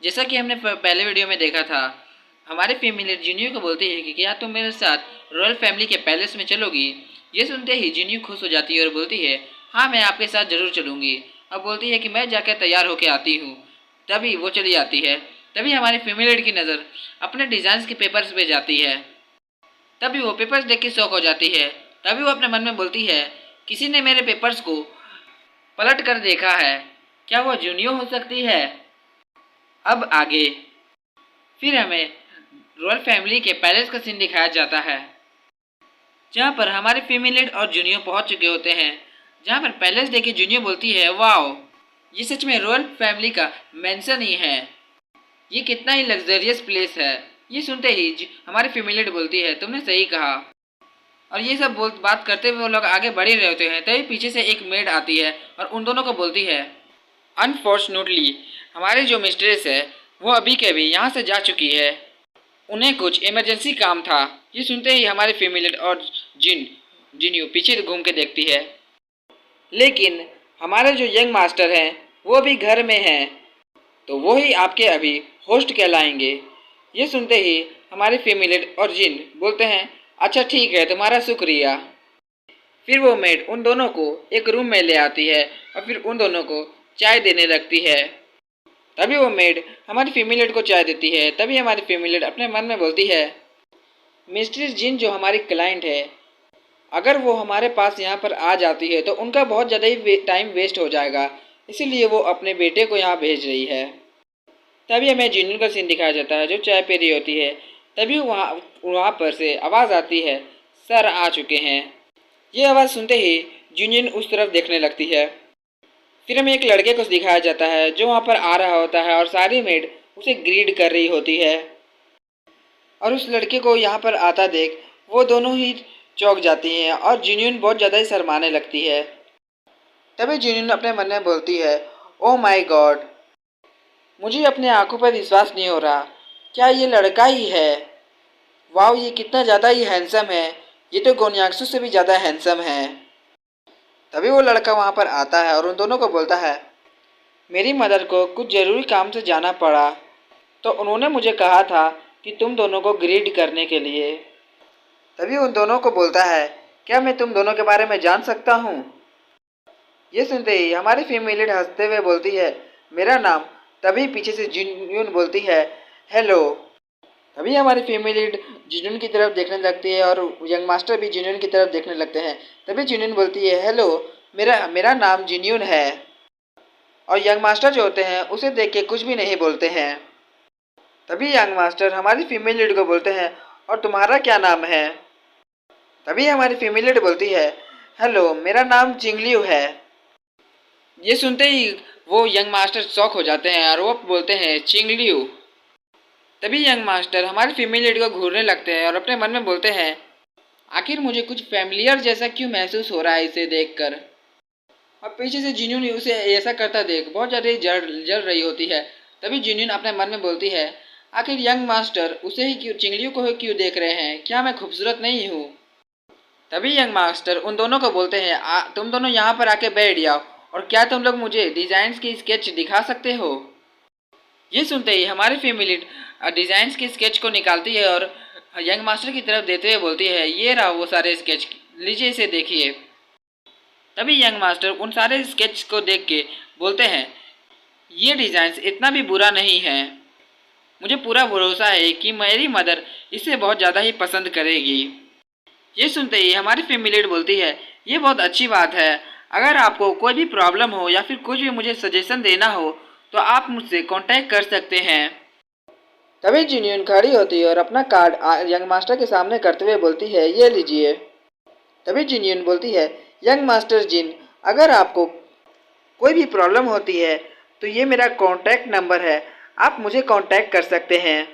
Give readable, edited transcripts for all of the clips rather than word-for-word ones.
जैसा कि हमने पहले वीडियो में देखा था, हमारे फैमिली जिन्यू को बोलती है कि क्या तुम मेरे साथ रॉयल फैमिली के पैलेस में चलोगी। ये सुनते ही जिन्यू खुश हो जाती है और बोलती है हाँ मैं आपके साथ ज़रूर चलूँगी। अब बोलती है कि मैं जाकर तैयार होकर आती हूँ। तभी वो चली आती है। तभी हमारी फैमिली की नज़र अपने डिज़ाइन के पेपर्स पे जाती है। तभी वो पेपर्स देख के शौक हो जाती है। तभी वो अपने मन में बोलती है किसी ने मेरे पेपर्स को पलट कर देखा है, क्या वो जूनियो हो सकती है। अब आगे फिर हमें रॉयल फैमिली के पैलेस का सीन दिखाया जाता है, जहाँ पर हमारे फैमिली और जूनियो पहुँच चुके होते हैं। जहाँ पर पैलेस देख के जूनियो बोलती है वाओ, ये सच में रॉयल फैमिली का मेंशन ही है, ये कितना ही लग्जरियस प्लेस है। ये सुनते ही हमारी फैमिली बोलती है तुमने सही कहा। और ये सब बात करते हुए वो लोग आगे बढ़ ही रहे होते हैं। तभी पीछे से एक मेड आती है और उन दोनों को बोलती है अनफॉर्चुनेटली हमारी जो मिस्ट्रेस है वो अभी के अभी यहाँ से जा चुकी है, उन्हें कुछ इमरजेंसी काम था। ये सुनते ही हमारी फैमिली और जिन्यू पीछे घूम के देखती है, लेकिन हमारे जो यंग मास्टर हैं वो अभी घर में हैं, तो वो ही आपके अभी होस्ट कहलाएंगे। ये सुनते ही हमारी फैमिली और जिन बोलते हैं अच्छा ठीक है तुम्हारा शुक्रिया। फिर वो मेड उन दोनों को एक रूम में ले आती है और फिर उन दोनों को चाय देने लगती है। तभी वो मेड हमारी फैमिली को चाय देती है। तभी हमारी फैमिली अपने मन में बोलती है मिस्ट्रेस जिन जो हमारी क्लाइंट है, अगर वो हमारे पास यहाँ पर आ जाती है तो उनका बहुत ज़्यादा ही टाइम वेस्ट हो जाएगा, इसीलिए वो अपने बेटे को यहाँ भेज रही है। तभी हमें जिन्नू का सीन दिखाया जाता है जो चाय पी रही होती है। तभी वहाँ वहाँ पर से आवाज़ आती है सर आ चुके हैं। ये आवाज़ सुनते ही जिन्नू उस तरफ देखने लगती है। फिर हमें एक लड़के को दिखाया जाता है जो वहाँ पर आ रहा होता है और सारी मेड उसे ग्रीड कर रही होती है। और उस लड़के को यहाँ पर आता देख वो दोनों ही चौंक जाती हैं और जिन्यून बहुत ज़्यादा ही शर्माने लगती है। तभी जिन्यून अपने मन में बोलती है ओ माय गॉड, मुझे अपने आंखों पर विश्वास नहीं हो रहा, क्या ये लड़का ही है। वाह ये कितना ज़्यादा ही हैंडसम है, ये तो गोन्याक्सु से भी ज़्यादा हैंडसम है। तभी वो लड़का वहाँ पर आता है और उन दोनों को बोलता है मेरी मदर को कुछ ज़रूरी काम से जाना पड़ा, तो उन्होंने मुझे कहा था कि तुम दोनों को ग्रीड करने के लिए। तभी उन दोनों को बोलता है क्या मैं तुम दोनों के बारे में जान सकता हूँ। ये सुनते ही हमारी फैमिली हंसते हुए बोलती है मेरा नाम। तभी पीछे से जिन्यून बोलती है हेलो। तभी हमारी फैमिली जिन्यून की तरफ देखने लगती है और यंग मास्टर भी जिन्यून की तरफ देखने लगते हैं। तभी जिन्यून बोलती है हेलो, मेरा मेरा नाम जिन्यून है। और यंग मास्टर जो होते हैं उसे देख के कुछ भी नहीं बोलते हैं। तभी यंग मास्टर हमारी फैमिली को बोलते हैं और तुम्हारा क्या नाम है। तभी हमारी फैमिली बोलती है हेलो मेरा नाम चिंगलियू है। ये सुनते ही वो यंग मास्टर शॉक हो जाते हैं और वो बोलते हैं चिंगलियू। तभी यंग मास्टर हमारी फैमिली को घूरने लगते हैं और अपने मन में बोलते हैं आखिर मुझे कुछ फैमिलियर जैसा क्यों महसूस हो रहा है इसे देखकर। और पीछे से जिन्यून उसे ऐसा करता देख बहुत ज़्यादा जल रही होती है। तभी जिन्यून अपने मन में बोलती है आखिर यंग मास्टर उसे ही क्यों, चिंगलियू को ही क्यों देख रहे हैं, क्या मैं खूबसूरत नहीं हूँ। तभी यंग मास्टर उन दोनों को बोलते हैं तुम दोनों यहाँ पर आके बैठ जाओ और क्या तुम लोग मुझे डिज़ाइंस की स्केच दिखा सकते हो। ये सुनते ही हमारी फैमिली डिज़ाइंस के स्केच को निकालती है और यंग मास्टर की तरफ देते हुए बोलती है ये रहा वो सारे स्केच, लीजिए इसे देखिए। तभी यंग मास्टर उन सारे स्केच को देख के बोलते हैं ये डिज़ाइंस इतना भी बुरा नहीं है, मुझे पूरा भरोसा है कि मेरी मदर इसे बहुत ज़्यादा ही पसंद करेगी। ये सुनते ही हमारी फैमिली बोलती है ये बहुत अच्छी बात है, अगर आपको कोई भी प्रॉब्लम हो या फिर कुछ भी मुझे सजेशन देना हो तो आप मुझसे कांटेक्ट कर सकते हैं। तभी जिन्यून खड़ी होती है और अपना कार्ड यंग मास्टर के सामने करते हुए बोलती है ये लीजिए। तभी जिन्यून बोलती है यंग मास्टर जिन, अगर आपको कोई भी प्रॉब्लम होती है तो ये मेरा कॉन्टैक्ट नंबर है, आप मुझे कांटेक्ट कर सकते हैं।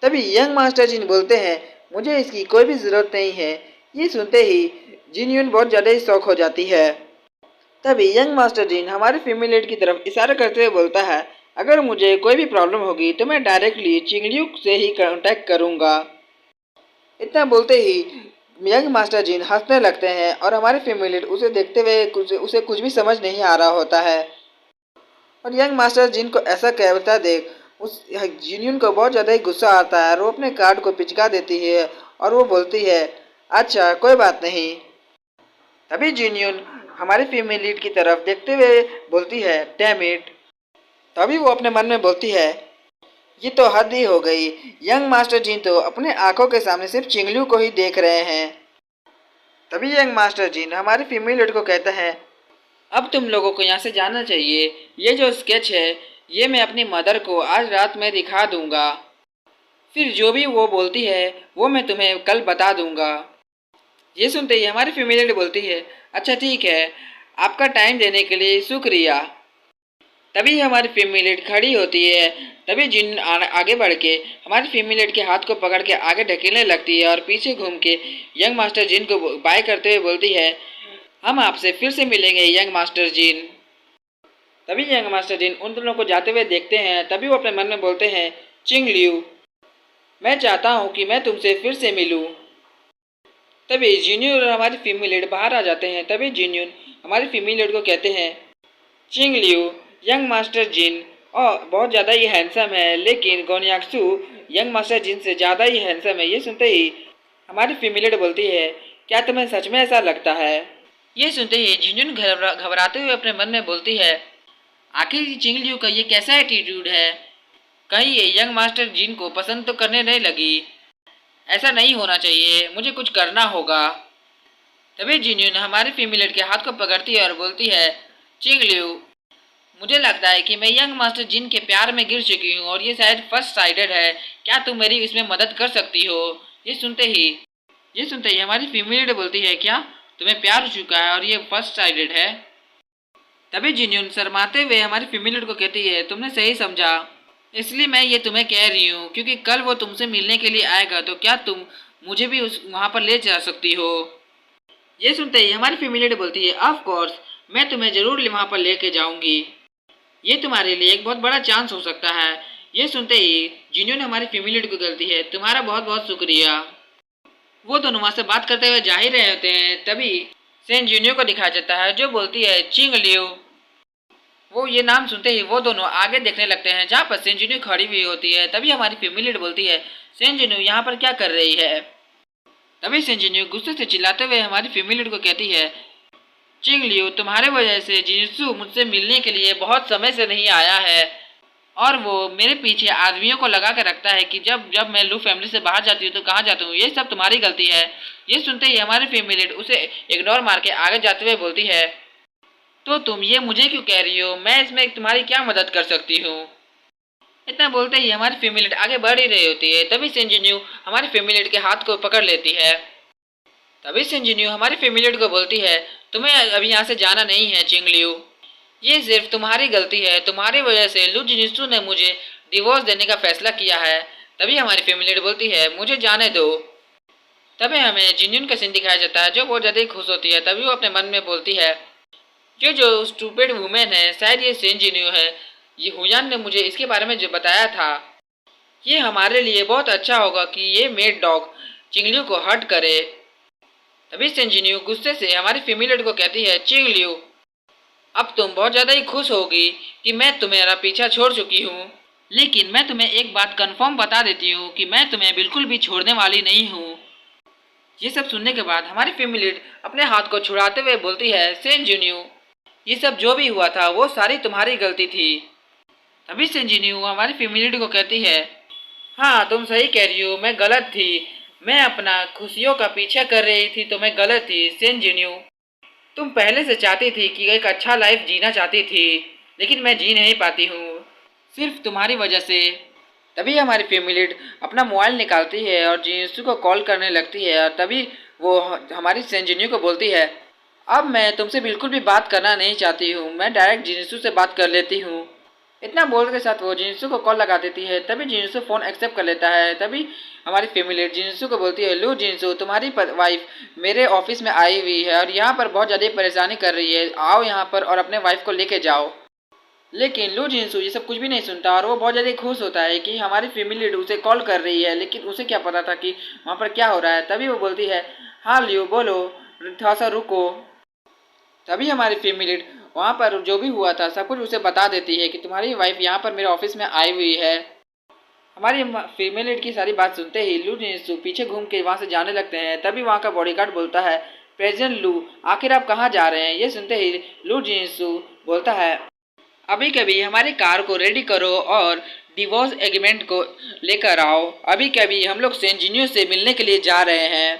तभी यंग मास्टर जिन बोलते हैं मुझे इसकी कोई भी ज़रूरत नहीं है। ये सुनते ही जिन्यून बहुत ज़्यादा ही शौक हो जाती है। तभी यंग मास्टर जिन हमारे फैमिली की तरफ इशारा करते हुए बोलता है अगर मुझे कोई भी प्रॉब्लम होगी तो मैं डायरेक्टली चिंगलियू से ही कांटेक्ट करूँगा। इतना बोलते ही यंग मास्टर जिन हंसने लगते हैं और हमारी फैमिली उसे देखते हुए उसे कुछ भी समझ नहीं आ रहा होता है। और यंग मास्टर जिन को ऐसा कहता देख उस जिन्यून को बहुत ज़्यादा ही गुस्सा आता है और वो अपने कार्ड को पिचका देती है और वो बोलती है अच्छा कोई बात नहीं। तभी जिन्यून हमारी फीमेल लीड की तरफ देखते हुए बोलती है डैम इट। तभी वो अपने मन में बोलती है ये तो हद ही हो गई, यंग मास्टर जी तो अपने आंखों के सामने सिर्फ चिंगलू को ही देख रहे हैं। तभी यंग मास्टर जी हमारी फीमेल लीड को कहते हैं अब तुम लोगों को यहाँ से जाना चाहिए। ये जो स्केच है ये मैं अपनी मदर को आज रात में दिखा दूंगा, फिर जो भी वो बोलती है वो मैं तुम्हें कल बता दूंगा। ये सुनते ही हमारी फीमेल लीड बोलती है अच्छा ठीक है, आपका टाइम देने के लिए शुक्रिया। तभी हमारी फीमेल लीड खड़ी होती है। तभी जिन आगे बढ़ के हमारी फीमेल लीड के हाथ को पकड़ के आगे ढकेलने लगती है और पीछे घूम के यंग मास्टर जिन को बाय करते हुए बोलती है हम आपसे फिर से मिलेंगे यंग मास्टर जिन। तभी यंग मास्टर जिन उन दोनों को जाते हुए देखते हैं। तभी वो अपने मन में बोलते हैं चिंग लियू, मैं चाहता हूँ कि मैं तुमसे फिर से मिलूँ। तभी जिन्यून और हमारी फीमेल लीड बाहर आ जाते हैं। तभी जिन्यून हमारी फीमेल लीड को कहते हैं चिंग लियू, यंग मास्टर जिन और बहुत ज़्यादा ही हैंडसम है, लेकिन गोन्याक्सू यंग मास्टर जिन से ज़्यादा ही हैंडसम है। ये सुनते ही हमारी फीमेल लीड बोलती है क्या तुम्हें सच में ऐसा लगता है। ये सुनते ही जिन्यून घबराते हुए अपने मन में बोलती है आखिर चिंग लियू का ये कैसा एटीट्यूड है, कहीं ये यंग मास्टर जिन को पसंद तो करने नहीं लगी। ऐसा नहीं होना चाहिए, मुझे कुछ करना होगा। तभी जिन्यून हमारी फीमेल लीड के हाथ को पकड़ती है और बोलती है चिंग लियू, मुझे लगता है कि मैं यंग मास्टर जिन के प्यार में गिर चुकी हूँ और ये शायद फर्स्ट साइडेड है, क्या तुम मेरी इसमें मदद कर सकती हो। ये सुनते ही हमारी फीमेल लीड बोलती है क्या तुम्हें प्यार हो चुका है और ये फर्स्ट साइडेड है। तभी जिन्यून शर्माते हुए हमारी फीमेल लीड को कहती है तुमने सही समझा, इसलिए मैं ये तुम्हें कह रही हूँ क्योंकि कल वो तुमसे मिलने के लिए आएगा तो क्या तुम मुझे भी उस वहाँ पर ले जा सकती हो। ये सुनते ही हमारी फीमेल लीड बोलती है ऑफ कोर्स, मैं तुम्हें ज़रूर वहाँ पर लेके जाऊँगी, ये तुम्हारे लिए एक बहुत बड़ा चांस हो सकता है। ये सुनते ही जिन्यून हमारी फीमेल लीड को कहती है तुम्हारा बहुत बहुत शुक्रिया। वो दोनों वहाँ से बात करते हुए जा ही रहे होते हैं। तभी सेन जूनियो को दिखाया जाता है जो बोलती है चिंग लियू। वो ये नाम सुनते ही वो दोनों आगे देखने लगते हैं जहाँ पर सेन जूनियो खड़ी हुई होती है। तभी हमारी फीमेल लीड बोलती है सेन जूनियो यहाँ पर क्या कर रही है। तभी सेन जूनियो गुस्से से चिल्लाते हुए हमारी फीमेल लीड को कहती है चिंग लियू, तुम्हारे वजह से जिनित्सु मुझसे मिलने के लिए बहुत समय से नहीं आया है और वो मेरे पीछे आदमियों को लगा के रखता है कि जब जब मैं लू फैमिली से बाहर जाती हूँ तो कहाँ जाती हूँ, ये सब तुम्हारी गलती है। ये सुनते ही हमारी फीमेल लीड उसे इग्नोर मार के आगे जाते हुए बोलती है तो तुम ये मुझे क्यों कह रही हो, मैं इसमें तुम्हारी क्या मदद कर सकती हूँ। इतना बोलते ही हमारी फीमेल लीड आगे बढ़ ही रही होती है। तभी सेंजिन्यू हमारी फीमेल लीड के हाथ को पकड़ लेती है। तभी सेंजिन्यू हमारी फीमेल लीड को बोलती है तुम्हें अभी यहाँ से जाना नहीं है चिंग लियू, ये सिर्फ तुम्हारी गलती है, तुम्हारी वजह से लू जिनित्सु ने मुझे डिवोर्स देने का फैसला किया है। तभी हमारी फीमेल लीड बोलती है मुझे जाने दो। तभी हमें जिन्यून का सीन दिखाया जाता है जो बहुत ज़्यादा खुश होती है। तभी वो अपने मन में बोलती है ये जो स्टूपिड वुमेन है शायद ये सेन जिन्यू है, ये हुयान ने मुझे इसके बारे में जो बताया था, ये हमारे लिए बहुत अच्छा होगा कि ये मेड डॉग चिंगलियू को हर्ट करे। तभी सेन जिन्यू गुस्से से हमारी फीमेल लीड को कहती है चिंगलियू, अब तुम बहुत ज़्यादा ही खुश होगी कि मैं तुम्हारा पीछा छोड़ चुकी हूँ, लेकिन मैं तुम्हें एक बात कंफर्म बता देती हूँ कि मैं तुम्हें बिल्कुल भी छोड़ने वाली नहीं हूँ। ये सब सुनने के बाद हमारी फीमेल लीड अपने हाथ को छुड़ाते हुए बोलती है सेन जिन्यू, ये सब जो भी हुआ था वो सारी तुम्हारी गलती थी। तभी सेन जिन्यू हमारी फीमेल लीड को कहती है हाँ तुम सही कह रही हो, मैं गलत थी, मैं अपना खुशियों का पीछा कर रही थी तो मैं गलत थी। सेन जिन्यू, तुम पहले से चाहती थी कि एक अच्छा लाइफ जीना चाहती थी, लेकिन मैं जी नहीं पाती हूँ सिर्फ तुम्हारी वजह से। तभी हमारी फीमेल लीड अपना मोबाइल निकालती है और जिनित्सु को कॉल करने लगती है और तभी वो हमारी सेन जिन्यू को बोलती है अब मैं तुमसे बिल्कुल भी बात करना नहीं चाहती हूँ, मैं डायरेक्ट जिनित्सु से बात कर लेती हूँ। इतना बोल के साथ वो जिनित्सु को कॉल लगा देती है। तभी जिनित्सु फ़ोन एक्सेप्ट कर लेता है। तभी हमारी फीमेल लीड जिनित्सु को बोलती है लो जिनित्सु, तुम्हारी वाइफ मेरे ऑफिस में आई हुई है और यहाँ पर बहुत ज़्यादा परेशानी कर रही है, आओ यहाँ पर और अपने वाइफ को लेके जाओ। लेकिन लू जिनित्सु ये सब कुछ भी नहीं सुनता और वो बहुत ज़्यादा खुश होता है कि हमारी फीमेल लीड उसे कॉल कर रही है, लेकिन उसे क्या पता था कि वहाँ पर क्या हो रहा है। तभी वो बोलती है हाँ लियो बोलो, थोड़ा सा रुको। तभी हमारी फीमेल लीड वहाँ पर जो भी हुआ था सब कुछ उसे बता देती है कि तुम्हारी वाइफ यहाँ पर मेरे ऑफिस में आई हुई है। हमारी फीमेल लीड की सारी बात सुनते ही लू जिनसू पीछे घूम के वहाँ से जाने लगते हैं। तभी वहाँ का बॉडीगार्ड बोलता है, प्रेसिडेंट लू, आखिर आप कहाँ जा रहे हैं? ये सुनते ही लू जिनसू बोलता है, अभी कभी हमारी कार को रेडी करो और डिवोर्स एग्रीमेंट को लेकर आओ। अभी कभी हम लोग सेंट जीनियो से मिलने के लिए जा रहे हैं।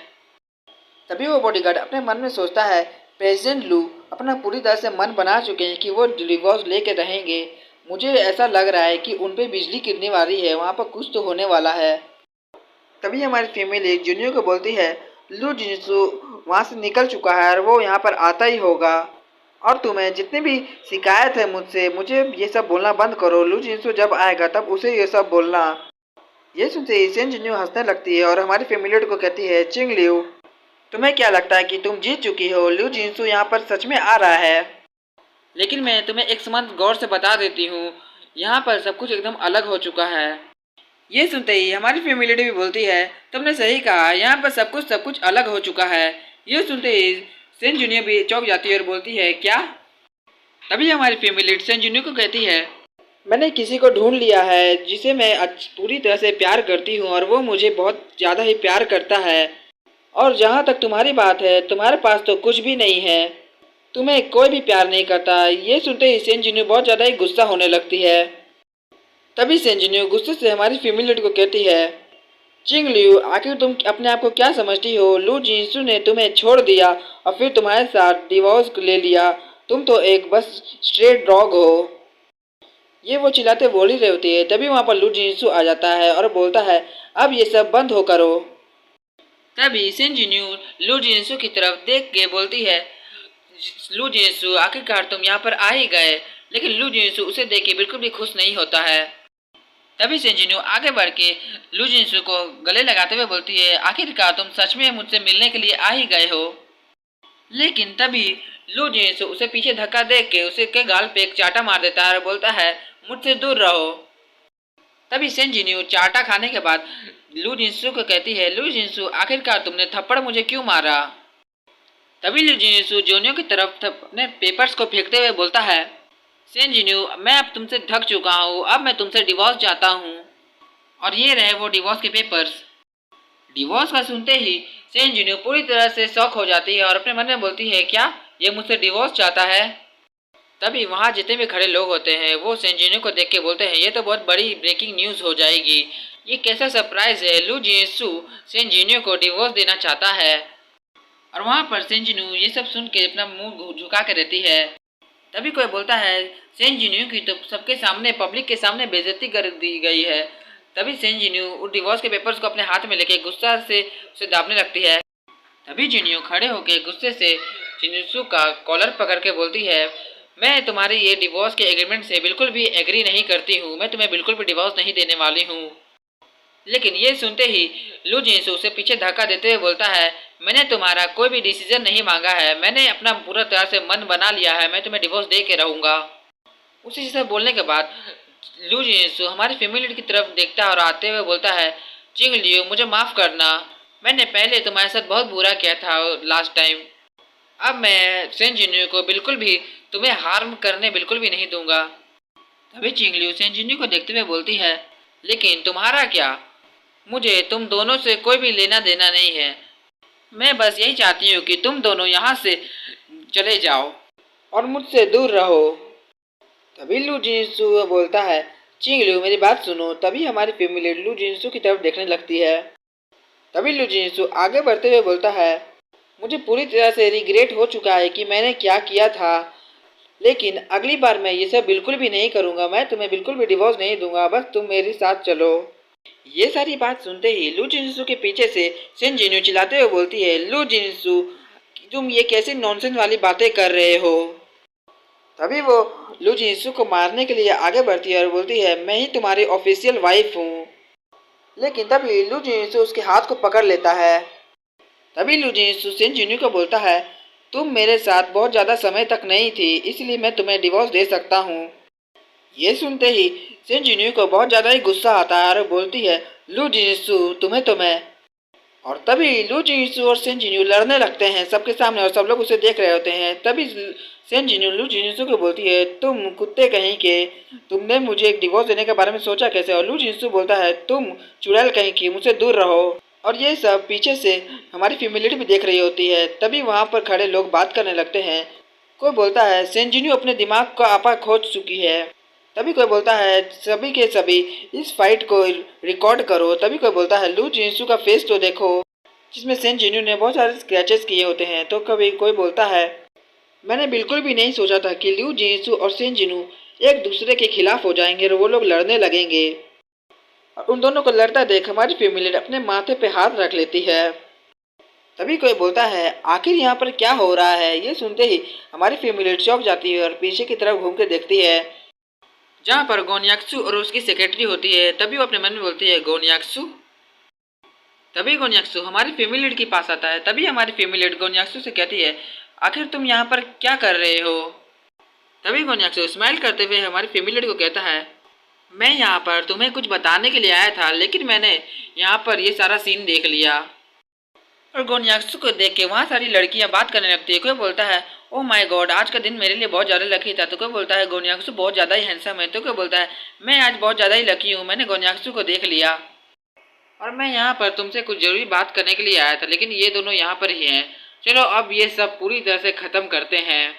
तभी वो बॉडीगार्ड अपने मन में सोचता है, प्रेसिडेंट लू अपना पूरी तरह से मन बना चुके हैं कि वो डिवोर्स लेके रहेंगे। मुझे ऐसा लग रहा है कि उन पे बिजली गिरने वाली है, वहाँ पर कुछ तो होने वाला है। तभी हमारी फैमिली जूनियर को बोलती है, लू जिनसू वहाँ से निकल चुका है और वो यहाँ पर आता ही होगा, और तुम्हें जितनी भी शिकायत है मुझसे, मुझे ये सब बोलना बंद करो। लू जिनसू जब आएगा तब उसे ये सब बोलना। ये सुनते ही सेन जिन्यू हंसने लगती है और हमारी फैमिली को कहती है, चिंग लिू, तुम्हें क्या लगता है कि तुम जीत चुकी हो? लू जिनसू यहाँ पर सच में आ रहा है। लेकिन मैं तुम्हें एक समान गौर से बता देती हूँ, यहाँ पर सब कुछ एकदम अलग हो चुका है। ये सुनते ही हमारी फैमिली भी बोलती है, तुमने सही कहा, यहाँ पर सब कुछ अलग हो चुका है। ये सुनते ही सेन जूनियर भी चौंक जाती है और बोलती है, क्या? तभी हमारी फैमिली सेन जूनियर को कहती है, मैंने किसी को ढूंढ लिया है जिसे मैं पूरी तरह से प्यार करती हूँ और वो मुझे बहुत ज़्यादा ही प्यार करता है। और जहाँ तक तुम्हारी बात है, तुम्हारे पास तो कुछ भी नहीं है, तुम्हें कोई भी प्यार नहीं करता। ये सुनते ही सेन जूनियर बहुत ज़्यादा ही गुस्सा होने लगती है। तभी सेन जूनियर गुस्से से हमारी फैमिली को कहती है, चिंग लियू, आखिर तुम अपने आप को क्या समझती हो? लू जिनसू ने तुम्हें छोड़ दिया और फिर तुम्हारे साथ डिवोर्स ले लिया। तुम तो एक बस स्ट्रेट डॉग हो। ये वो चिल्लाते बोल ही रही होती है। तभी वहाँ पर लू जिनसू आ जाता है और बोलता है, अब ये सब बंद हो करो। तभी सेन जिन्यू लू जिनसू की तरफ देख के बोलती है, लू जिनसू, आखिरकार तुम यहाँ पर आ ही गए। लेकिन लू जिनसू उसे देख के बिल्कुल भी खुश नहीं होता है। तभी सेन जिन्यू आगे बढ़ के लू जिनसू को गले लगाते हुए बोलती है, आखिरकार तुम सच में मुझसे मिलने के लिए आ ही गए हो। लेकिन तभी लू जिनसू उसे पीछे धक्का देख के उसे के गाल पे एक चाटा मार देता है और बोलता है, मुझसे दूर रहो। तभी सेन जिन्यू चाटा खाने के बाद लू जिनसू को कहती है, लू जिनसू, आखिरकार तुमने थप्पड़ मुझे क्यों मारा? तभी लू जिनसू जूनियर की तरफ अपने पेपर्स को फेंकते हुए बोलता है, सेन जिन्यू, मैं अब तुमसे थक चुका हूँ, अब मैं तुमसे डिवोर्स चाहता हूँ। और ये रहे वो डिवोर्स के पेपर्स। डिवोर्स का सुनते ही सेन जिन्यू पूरी तरह से शॉक हो जाती है और अपने मन में बोलती है, क्या ये मुझसे डिवोर्स चाहता है? तभी वहाँ जितने भी खड़े लोग होते हैं वो सेन जिन्यू को देख के बोलते हैं, ये तो बहुत बड़ी ब्रेकिंग न्यूज़ हो जाएगी। ये कैसा सरप्राइज है? लू जिनसू सेन जिन्यू को डिवोर्स देना चाहता है। और वहाँ पर सेन जिन्यू ये सब सुन के अपना मुंह झुका के रहती है। तभी कोई बोलता है, सेन जिन्यू की तो सबके सामने, पब्लिक के सामने बेइज्जती कर दी गई है। तभी सेन जिन्यू उस डिवोर्स के पेपर्स को अपने हाथ में लेके गुस्सा से उसे दाबने लगती है। तभी जिन्यू खड़े होकर गुस्से से जिनसू का कॉलर पकड़ के बोलती है, मैं तुम्हारी ये डिवोर्स के एग्रीमेंट से बिल्कुल भी एग्री नहीं करती हूँ, मैं तुम्हें बिल्कुल भी डिवोर्स नहीं देने वाली हूँ। लेकिन ये सुनते ही लू जिनसू उसे पीछे धक्का देते हुए बोलता है, मैंने तुम्हारा कोई भी डिसीजन नहीं मांगा है, मैंने अपना पूरा तरह से मन बना लिया है, मैं तुम्हें डिवोर्स दे के रहूँगा। उसी से बोलने के बाद लू जिनसू हमारी फैमिली की तरफ देखता है और आते हुए बोलता है, चिंग लियू, मुझे माफ़ करना, मैंने पहले तुम्हारे साथ बहुत बुरा किया था लास्ट टाइम। अब मैं सेन जिन्यू को बिल्कुल भी तुम्हें हार्म करने बिल्कुल भी नहीं दूंगा। तभी चिंग लियू सेन जिन्यू को देखते हुए बोलती है, लेकिन तुम्हारा क्या? मुझे तुम दोनों से कोई भी लेना देना नहीं है, मैं बस यही चाहती हूँ कि तुम दोनों यहाँ से चले जाओ और मुझसे दूर रहो। तभी लू जिनसू बोलता है, चिंग लियू, मेरी बात सुनो। तभी हमारी फैमिली लू जिनसू की तरफ देखने लगती है। तभी लू जिनसू आगे बढ़ते हुए बोलता है, मुझे पूरी तरह से रिग्रेट हो चुका है कि मैंने क्या किया था, लेकिन अगली बार मैं ये सब बिल्कुल भी नहीं करूँगा, मैं तुम्हें बिल्कुल भी डिवोर्स नहीं दूंगा, बस तुम मेरे साथ चलो। ये सारी बात सुनते ही लू जिनसू के पीछे से सेन जिन्यू चिल्लाते हुए बोलती है, लू जिनसू, तुम ये कैसी नॉनसेंस वाली बातें कर रहे हो? तभी वो लू जिनसू को मारने के लिए आगे बढ़ती है और बोलती है, मैं ही तुम्हारी ऑफिशियल वाइफ हूँ। लेकिन तभी लू जिनसू उसके हाथ को पकड़ लेता है। तभी लू जिनसू सेन जिन्यू को बोलता है, तुम मेरे साथ बहुत ज़्यादा समय तक नहीं थी, इसलिए मैं तुम्हें डिवोर्स दे सकता हूँ। ये सुनते ही सेन जिन्यू को बहुत ज़्यादा ही गुस्सा आता है और बोलती है, लू जिनसू, तुम्हें तो मैं। और तभी लू जिनसू और सेन जिन्यू लड़ने लगते हैं सबके सामने और सब लोग उसे देख रहे होते हैं। तभी सेन जिन्यू लू जिन्सू को बोलती है, तुम कुत्ते कहीं के, तुमने मुझे एक डिवोर्स देने के बारे में सोचा कैसे? और लू जिन्सू बोलता है, तुम चुड़ैल कहीं की, मुझसे दूर रहो। और ये सब पीछे से हमारी फैमिली भी देख रही होती है। तभी वहाँ पर खड़े लोग बात करने लगते हैं। कोई बोलता है, सेन जिन्यू अपने दिमाग का आपा खो चुकी है। तभी कोई बोलता है, सभी के सभी इस फाइट को रिकॉर्ड करो। तभी कोई बोलता है, लू जिन्सू का फेस तो देखो, जिसमें सेन जिन्यू ने बहुत सारे स्क्रैचेस किए होते हैं। तो कभी कोई बोलता है, मैंने बिल्कुल भी नहीं सोचा था कि लिू जिन्सू और सेन जिन्यू एक दूसरे के खिलाफ हो जाएंगे और वो लोग लड़ने लगेंगे। और उन दोनों को लड़ता देख हमारी फैमिली अपने माथे पे हाथ रख लेती है। तभी कोई बोलता है, आखिर यहाँ पर क्या हो रहा है? ये सुनते ही हमारी फैमिली चौंक जाती है और पीछे की तरफ घूम के देखती है, जहाँ पर गोन्याक्सू और उसकी सेक्रेटरी होती है। तभी वो अपने मन में बोलती है, गोन्याक्सू। तभी गोन्याक्सू हमारी फैमिली के पास आता है। तभी हमारी फैमिली गोन्याक्सू से कहती है, आखिर तुम यहाँ पर क्या कर रहे हो? तभी गोन्याक्सू स्माइल करते हुए हमारी फैमिली को कहता है, मैं यहाँ पर तुम्हें कुछ बताने के लिए आया था, लेकिन मैंने यहाँ पर ये सारा सीन देख लिया। और गोन्याक्सू को देख के वहाँ सारी लड़कियाँ बात करने लगती है। कोई बोलता है, ओह माय गॉड, आज का दिन मेरे लिए बहुत ज़्यादा लकी था। तो कोई बोलता है, गोन्याक्सू बहुत ज़्यादा ही हैंडसम है। तो कोई बोलता है, मैं आज बहुत ज़्यादा ही लकी हूँ, मैंने गोन्याक्सू को देख लिया और मैं यहाँ पर तुमसे कुछ ज़रूरी बात करने के लिए आया था, लेकिन ये दोनों यहाँ पर ही हैं। चलो अब ये सब पूरी तरह से ख़त्म करते हैं।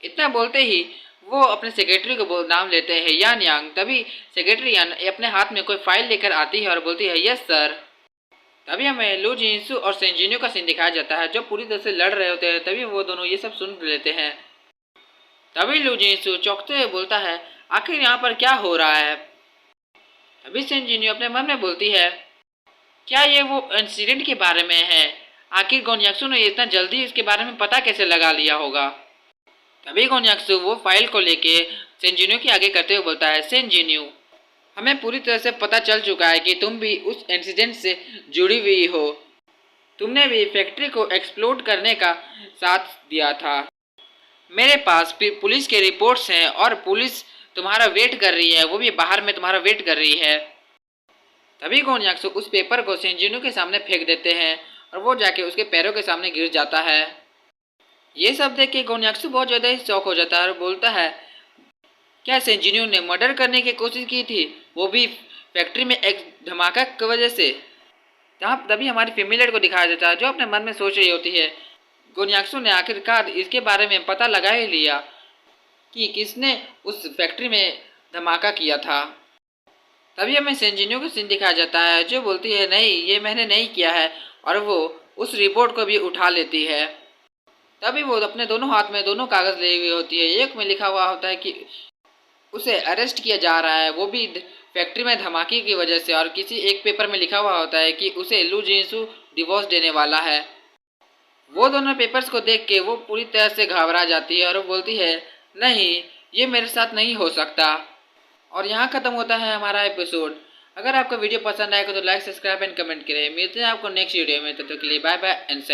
इतना बोलते ही वो अपने सेक्रेटरी को नाम लेते हैं, यान यांग। तभी सेक्रेटरी यान अपने हाथ में कोई फाइल लेकर आती है और बोलती है, यस सर। तभी हमें लू जिन्सू और सेन जिन्यू का सीन दिखाया जाता है, जो पूरी तरह से लड़ रहे होते हैं। तभी वो दोनों ये सब सुन लेते हैं। तभी लू जिन्सू चौंकते हुए बोलता है, आखिर यहाँ पर क्या हो रहा है? तभी सेन जिन्यू अपने मन में बोलती है, क्या ये वो इंसिडेंट के बारे में है? आखिर गोन्याक्सू ने इतना जल्दी इसके बारे में पता कैसे लगा लिया होगा? तभी गोन्याक्सू वो फाइल को लेके सेन जिन्यू के आगे करते हुए बोलता है, सेन जिन्यू, हमें पूरी तरह से पता चल चुका है कि तुम भी उस इंसिडेंट से जुड़ी हुई हो। तुमने भी फैक्ट्री को एक्सप्लोड करने का साथ दिया था। मेरे पास फिर पुलिस के रिपोर्ट्स हैं और पुलिस तुम्हारा वेट कर रही है, वो भी बाहर में तुम्हारा वेट कर रही है। तभी गोन्याक्सू उस पेपर को सेन जिन्यू के सामने फेंक देते हैं और वो जाके उसके पैरों के सामने गिर जाता है। ये सब देख के गोन्याक्सू बहुत ज़्यादा ही शॉक हो जाता है और बोलता है, क्या सेन जिन्यू ने मर्डर करने की कोशिश की थी, वो भी फैक्ट्री में एक धमाका की वजह से? तभी हमारी फैमिली को दिखाया जाता है, जो अपने मन में सोच रही होती है, गोन्याक्सू ने आखिरकार इसके बारे में पता लगा ही लिया कि किसने उस फैक्ट्री में धमाका किया था। तभी हमें सेन जिन्यू को सीन दिखाया जाता है, जो बोलती है, नहीं ये मैंने नहीं किया है, और वो उस रिपोर्ट को भी उठा लेती है। तभी वो अपने दोनों हाथ में दोनों कागज़ लिए हुई होती है। एक में लिखा हुआ होता है कि उसे अरेस्ट किया जा रहा है, वो भी फैक्ट्री में धमाके की वजह से, और किसी एक पेपर में लिखा हुआ होता है कि उसे लू जिन्सू डिवोर्स देने वाला है। वो दोनों पेपर्स को देख के वो पूरी तरह से घबरा जाती है और वो बोलती है, नहीं ये मेरे साथ नहीं हो सकता। और यहाँ ख़त्म होता है हमारा एपिसोड। अगर आपको वीडियो पसंद आएगा तो लाइक, सब्सक्राइब एंड कमेंट करें। मिलते हैं आपको नेक्स्ट वीडियो में, तब तक के लिए बाय बाय एंड